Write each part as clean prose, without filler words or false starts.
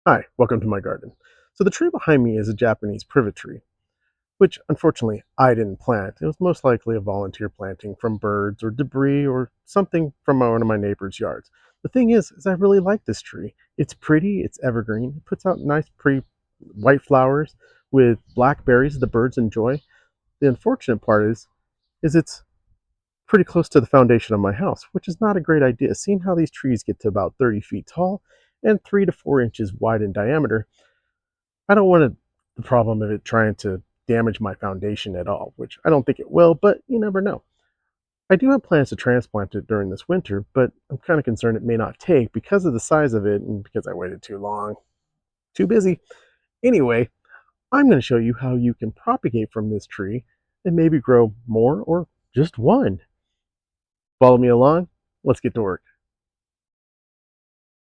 Hi, welcome to my garden. So the tree behind me is a Japanese privet tree, which unfortunately I didn't plant. It was most likely a volunteer planting from birds or debris or something from one of my neighbor's yards. The thing is I really like this tree. It's pretty, it's evergreen, it puts out nice pretty white flowers with black berries the birds enjoy. The unfortunate part is it's pretty close to the foundation of my house, which is not a great idea. Seeing how these trees get to about 30 feet tall and 3 to 4 inches wide in diameter, I don't want the problem of it trying to damage my foundation at all, which I don't think it will, but you never know. I do have plans to transplant it during this winter, but I'm kind of concerned it may not take because of the size of it and because I waited too long. Too busy. Anyway, I'm going to show you how you can propagate from this tree and maybe grow more or just one. Follow me along. Let's get to work.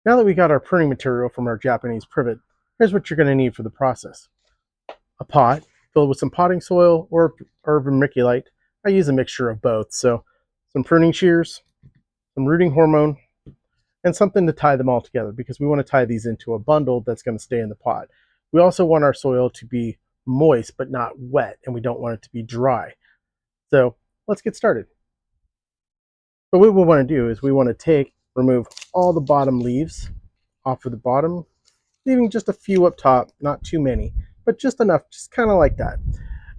Now that we got our pruning material from our Japanese privet, here's what you're going to need for the process. A pot filled with some potting soil or vermiculite. I use a mixture of both. So some pruning shears, some rooting hormone, and something to tie them all together because we want to tie these into a bundle that's going to stay in the pot. We also want our soil to be moist but not wet, and we don't want it to be dry. So let's get started. But what we want to do is we want to remove all the bottom leaves off of the bottom, leaving just a few up top, not too many, but just enough, just kind of like that.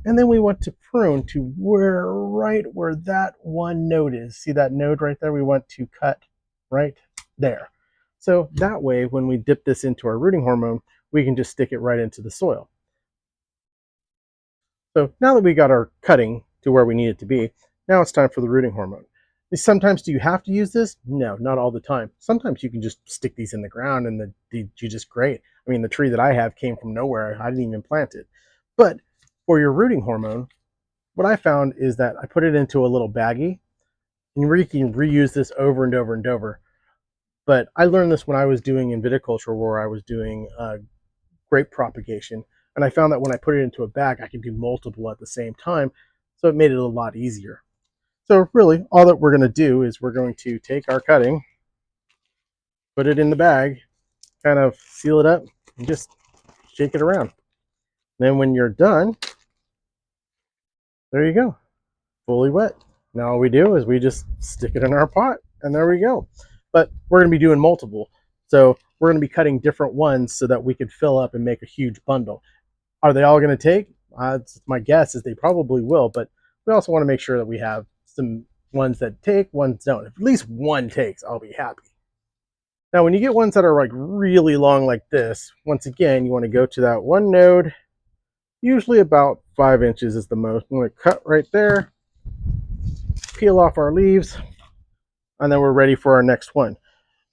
And then we want to prune to right where that one node is. See that node right there? We want to cut right there. So that way, when we dip this into our rooting hormone, we can just stick it right into the soil. So now that we got our cutting to where we need it to be, now it's time for the rooting hormone. Sometimes do you have to use this? No, not all the time. Sometimes you can just stick these in the ground and you just great. I mean, the tree that I have came from nowhere. I didn't even plant it. But for your rooting hormone, what I found is that I put it into a little baggie, and you can reuse this over and over and over. But I learned this when I was doing in viticulture, where I was doing grape propagation, and I found that when I put it into a bag, I could do multiple at the same time, so it made it a lot easier. So really, all that we're going to do is we're going to take our cutting, put it in the bag, kind of seal it up, and just shake it around. Then when you're done, there you go, fully wet. Now all we do is we just stick it in our pot, and there we go. But we're going to be doing multiple, so we're going to be cutting different ones so that we could fill up and make a huge bundle. Are they all going to take? My guess is they probably will, but we also want to make sure that we have some ones that take, ones don't. If at least one takes, I'll be happy. Now, when you get ones that are like really long like this, once again, you want to go to that one node, usually about 5 inches is the most. I'm going to cut right there, peel off our leaves, and then we're ready for our next one.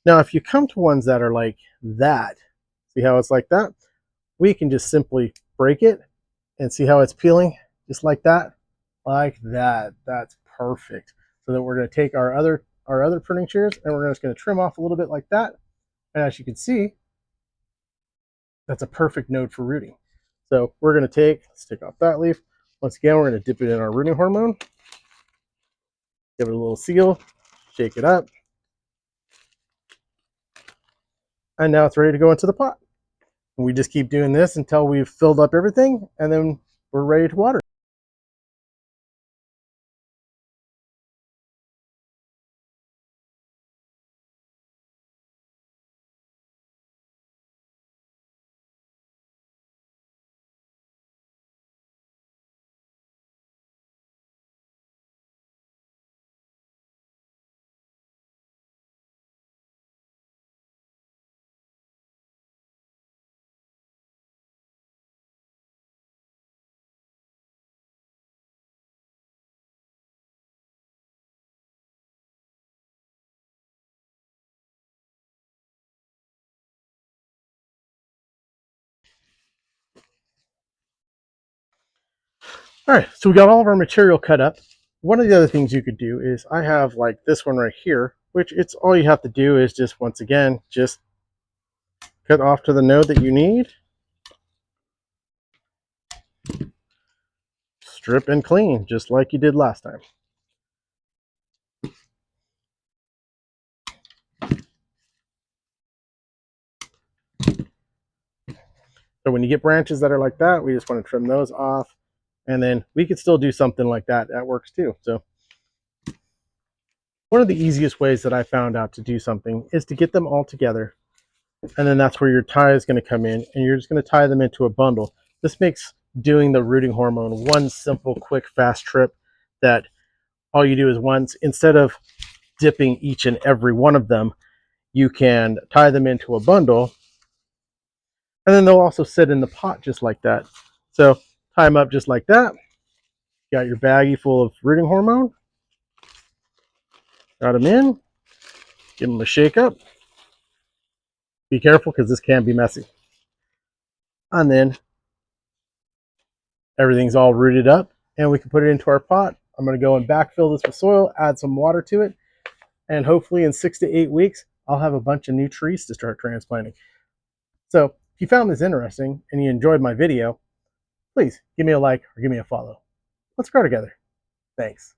Now, if you come to ones that are like that, see how it's like that? We can just simply break it and see how it's peeling, just like that, like that. That's perfect. So then we're going to take our other pruning shears and we're just going to trim off a little bit like that. And as you can see, that's a perfect node for rooting. So we're going to let's take off that leaf. Once again, we're going to dip it in our rooting hormone, give it a little seal, shake it up, and now it's ready to go into the pot. And we just keep doing this until we've filled up everything, and then we're ready to water. All right, so we got all of our material cut up. One of the other things you could do is I have like this one right here, which it's all you have to do is just, once again, just cut off to the node that you need, strip and clean, just like you did last time. So when you get branches that are like that, we just want to trim those off. And then we could still do something like that. That works too. So one of the easiest ways that I found out to do something is to get them all together. And then that's where your tie is going to come in, and you're just going to tie them into a bundle. This makes doing the rooting hormone one simple, quick, fast trip that all you do is once, instead of dipping each and every one of them, you can tie them into a bundle, and then they'll also sit in the pot just like that. So tie them up just like that. Got your baggie full of rooting hormone. Got them in. Give them a shake up. Be careful because this can be messy. And then everything's all rooted up, and we can put it into our pot. I'm going to go and backfill this with soil, add some water to it, and hopefully in 6 to 8 weeks, I'll have a bunch of new trees to start transplanting. So if you found this interesting and you enjoyed my video, please give me a like or give me a follow. Let's grow together. Thanks.